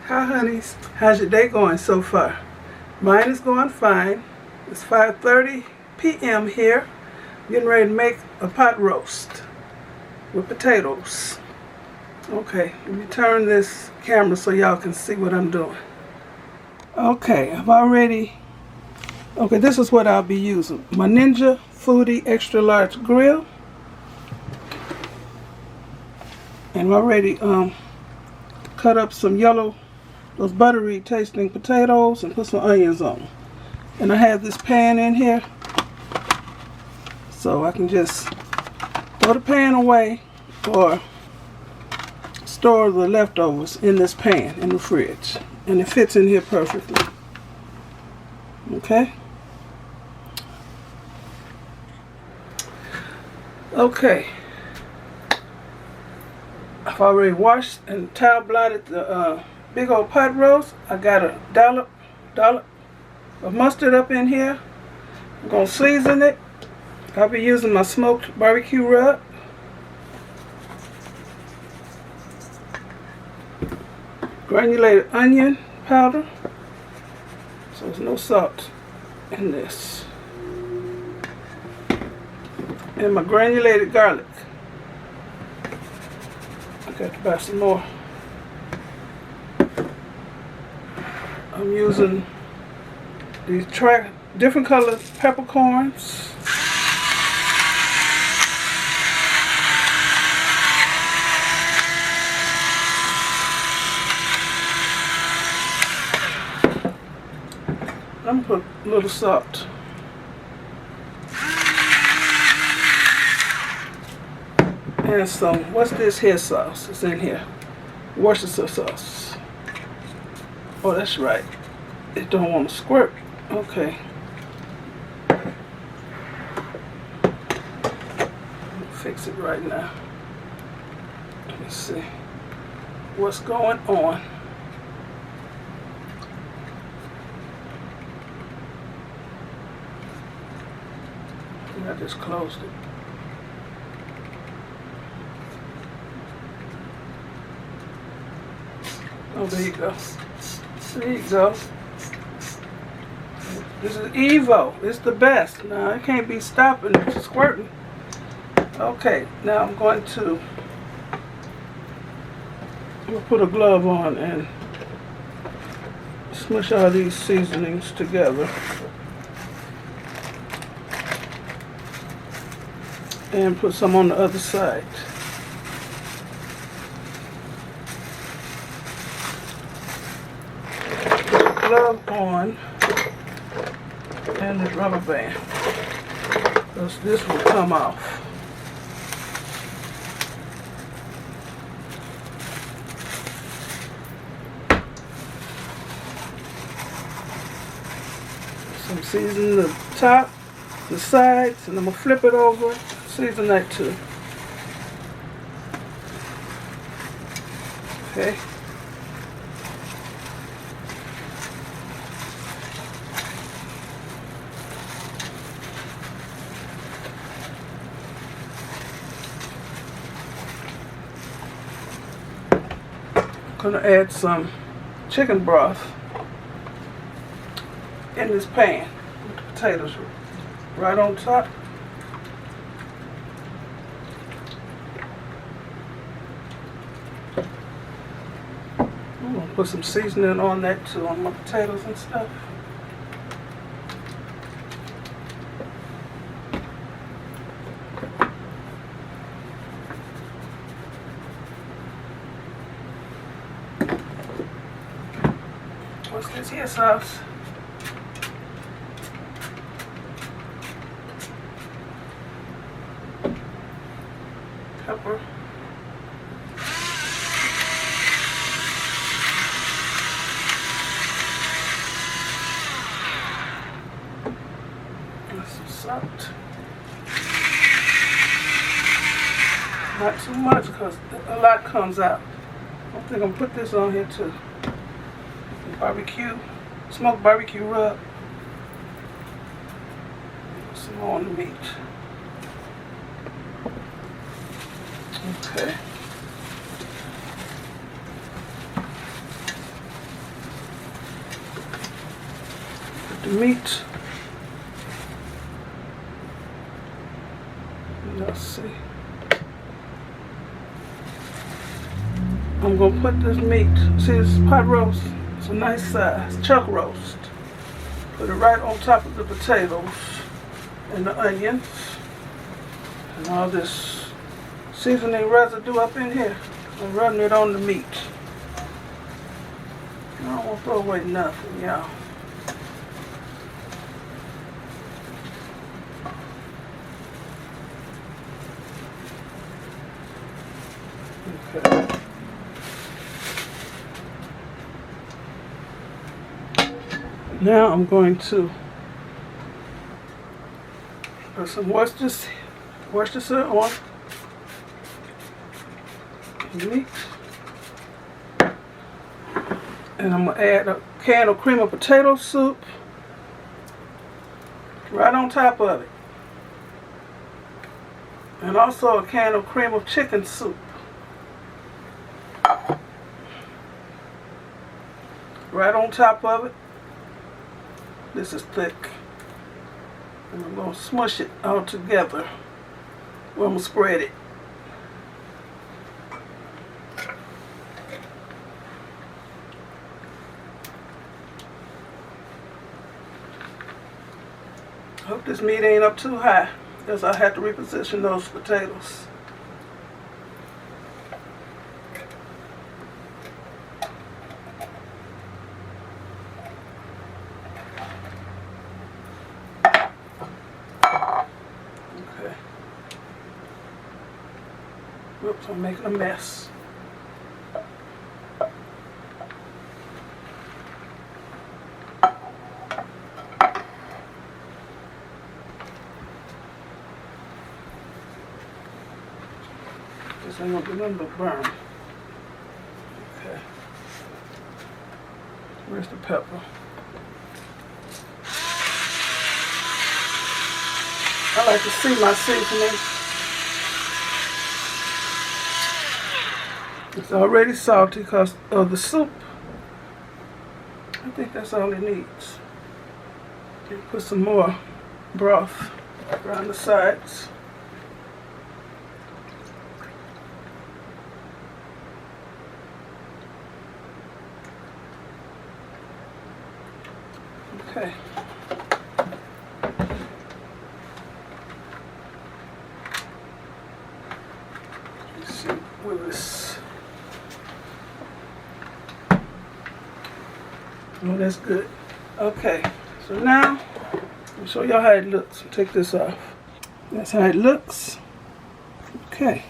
Hi honeys, how's your day going so far? Mine is going fine. It's 5:30 p.m. here. Getting ready to make a pot roast with potatoes. Okay, let me turn this camera so y'all can see what I'm doing. Okay, this is what I'll be using. My Ninja Foodi extra large grill. And I already cut up some those buttery tasting potatoes and put some onions on them. And I have this pan in here, so I can just throw the pan away or store the leftovers in this pan in the fridge. And it fits in here perfectly. Okay? Okay. I've already washed and towel blotted the big old pot roast. I got a dollop of mustard up in here. I'm going to season it. I'll be using my smoked barbecue rub. Granulated onion powder. So there's no salt in this. And my granulated garlic. I got to buy some more. I'm using these different colored peppercorns. I'm gonna put a little salt. And some, what's this here sauce? It's in here. Worcestershire sauce. Oh, that's right. It don't want to squirt. Okay. Fix it right now. Let me see what's going on. I just closed it. Oh, there you go. There you go. This is Evo. It's the best. Now, I can't be stopping squirting. Okay, now I'm going to put a glove on and smush all these seasonings together. And put some on the other side. Glove on and the rubber band, because this will come off. Some season the top, the sides, and I'm gonna flip it over, season that too. Okay. I'm gonna add some chicken broth in this pan with the potatoes right on top. I'm gonna put some seasoning on that too, on my potatoes and stuff. What's this here sauce? Pepper. And some salt. Not too much because a lot comes out. I think I'm gonna put this on here too. Smoked barbecue rub. Some more on the meat. Okay. the meat. Let's see. I'm gonna put this meat. See this pot roast? It's a nice size chuck roast. Put it right on top of the potatoes and the onions and all this seasoning residue up in here. I'm rubbing it on the meat. I don't want to throw away nothing, y'all. Okay. Now I'm going to put some Worcestershire on the meat. And I'm going to add a can of cream of potato soup right on top of it. And also a can of cream of chicken soup. Right on top of it. This is thick. And I'm going to smush it all together. Well, I'm going to spread it. Hope this meat ain't up too high, because I have to reposition those potatoes. Okay. Whoops, I'm making a mess. This ain't gonna do nothing but burn. Okay. Where's the pepper? I like to see my seasoning. It's already salty because of the soup. I think that's all it needs. You put some more broth around the sides. Okay. Let's see where this. Oh, that's good. Okay. So now I'll show y'all how it looks. Take this off. That's how it looks. Okay.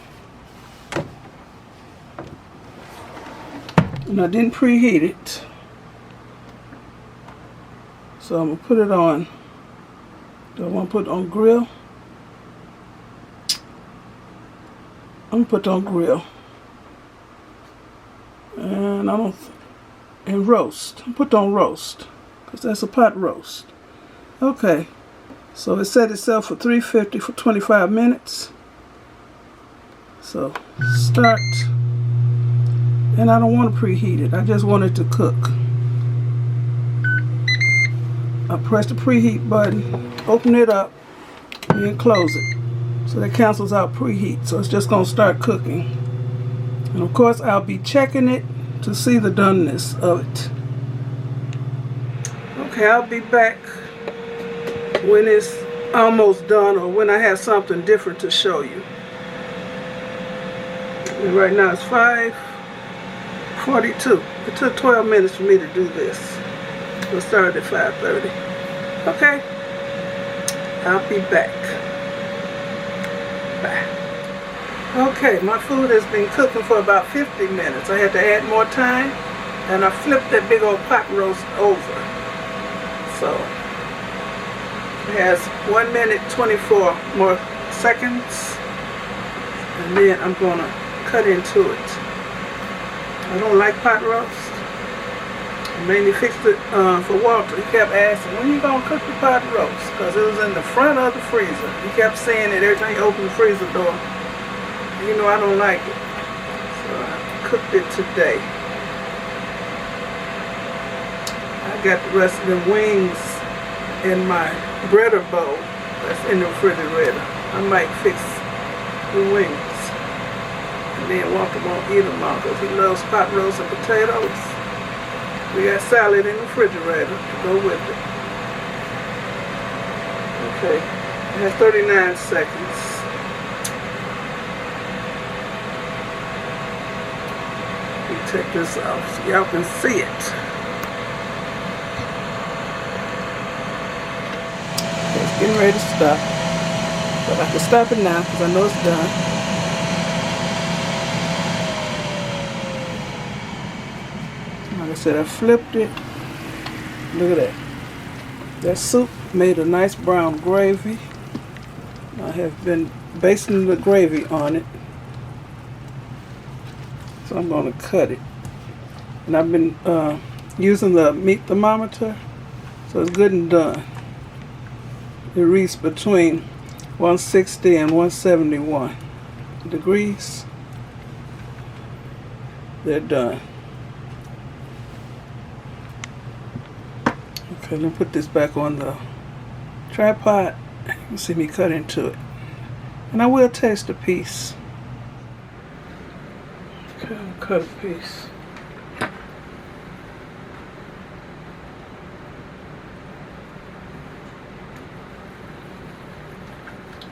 And I didn't preheat it. So I'm going to put it on. Do I want to put it on grill? I'm going to put it on grill. And I don't... And roast. Put it on roast. Because that's a pot roast. Okay. So it set itself for 350 for 25 minutes. So start. And I don't want to preheat it. I just want it to cook. I press the preheat button, open it up, and then close it. So that cancels out preheat. So it's just going to start cooking. And of course, I'll be checking it to see the doneness of it. Okay, I'll be back when it's almost done or when I have something different to show you. And right now it's 5:42. It took 12 minutes for me to do this. We'll start at 5:30. Okay. I'll be back. Bye. Okay, my food has been cooking for about 50 minutes. I had to add more time, and I flipped that big old pot roast over. So it has 1 minute 24 more seconds, and then I'm gonna cut into it. I don't like pot roast. I mainly fixed it for Walter. He kept asking, when you gonna cook the pot roast? Because it was in the front of the freezer. He kept saying it every time he opened the freezer door. You know I don't like it. So I cooked it today. I got the rest of the wings in my breader bowl that's in the refrigerator. I might fix the wings. And then Walter won't eat them all because he loves pot roast and potatoes. We got salad in the refrigerator to go with it. Okay, it has 39 seconds. We take this off so y'all can see it. Okay, it's getting ready to stop. But I can stop it now because I know it's done. Like I said, I flipped it. Look at that. That soup made a nice brown gravy. I have been basting the gravy on it. So I'm going to cut it. And I've been using the meat thermometer. So it's good and done. It reads between 160 and 171 degrees. They're done. Okay, let me put this back on the tripod. You can see me cut into it. And I will taste a piece. Okay, I'll cut a piece.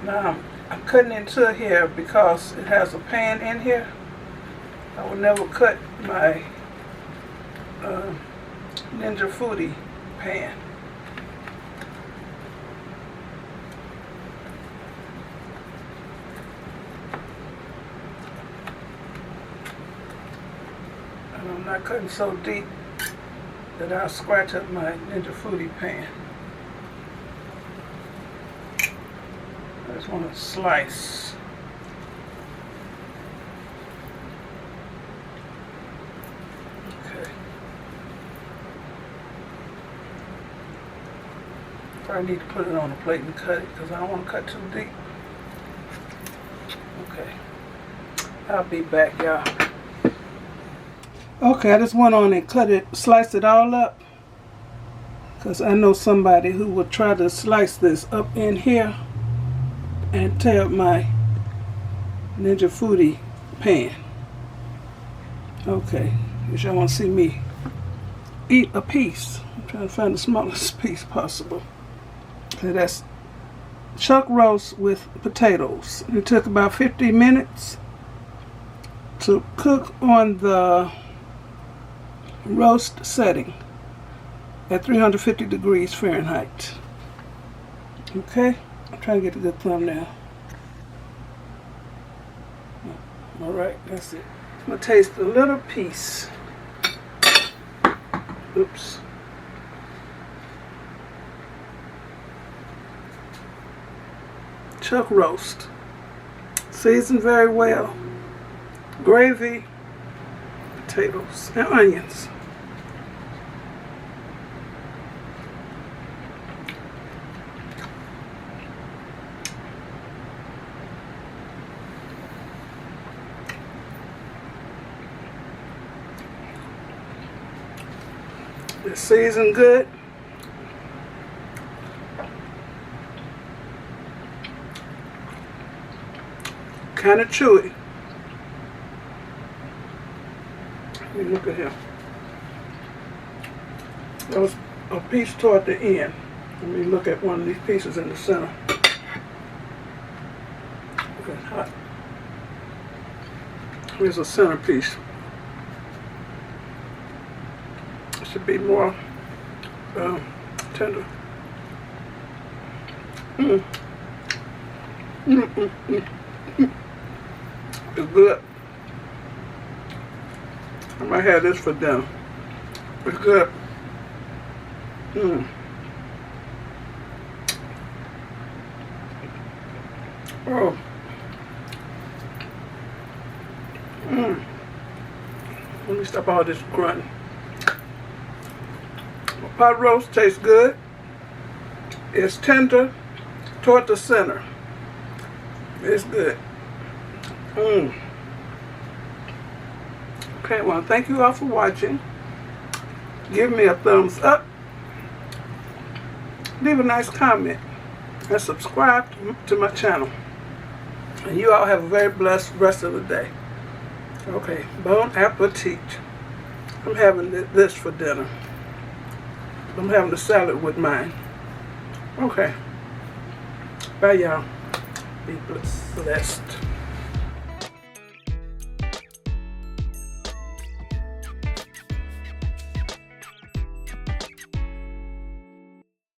Now I'm cutting into here because it has a pan in here. I would never cut my Ninja Foodi pan. And I'm not cutting so deep that I'll scratch up my Ninja Foodi pan. I just want to slice. Okay. Probably need to put it on a plate and cut it because I don't want to cut too deep. Okay. I'll be back, y'all. Okay, I just went on and cut it, sliced it all up. Because I know somebody who would try to slice this up in here and tear up my Ninja Foodi pan. Okay, if y'all want to see me eat a piece, I'm trying to find the smallest piece possible. Okay, that's chuck roast with potatoes. It took about 50 minutes to cook on the roast setting at 350 degrees Fahrenheit. Okay? I'm trying to get a good thumbnail. Alright, that's it. I'm going to taste a little piece. Oops. Chuck roast. Seasoned very well. Gravy, potatoes, and onions. It's seasoned good. Kind of chewy. Let me look at him. There was a piece toward the end. Let me look at one of these pieces in the center. Okay, hot. Here's a centerpiece. Should be more tender. It's good. I might have this for dinner. It's good. Oh. Let me stop all this grunting. Pot roast tastes good. It's tender toward the center. It's good. Okay, well, thank you all for watching. Give me a thumbs up. leave a nice comment, and subscribe to my channel. And you all have a very blessed rest of the day. Okay, bon appetit. I'm having this for dinner. I'm having the salad with mine. Okay. Bye, y'all. Be blessed.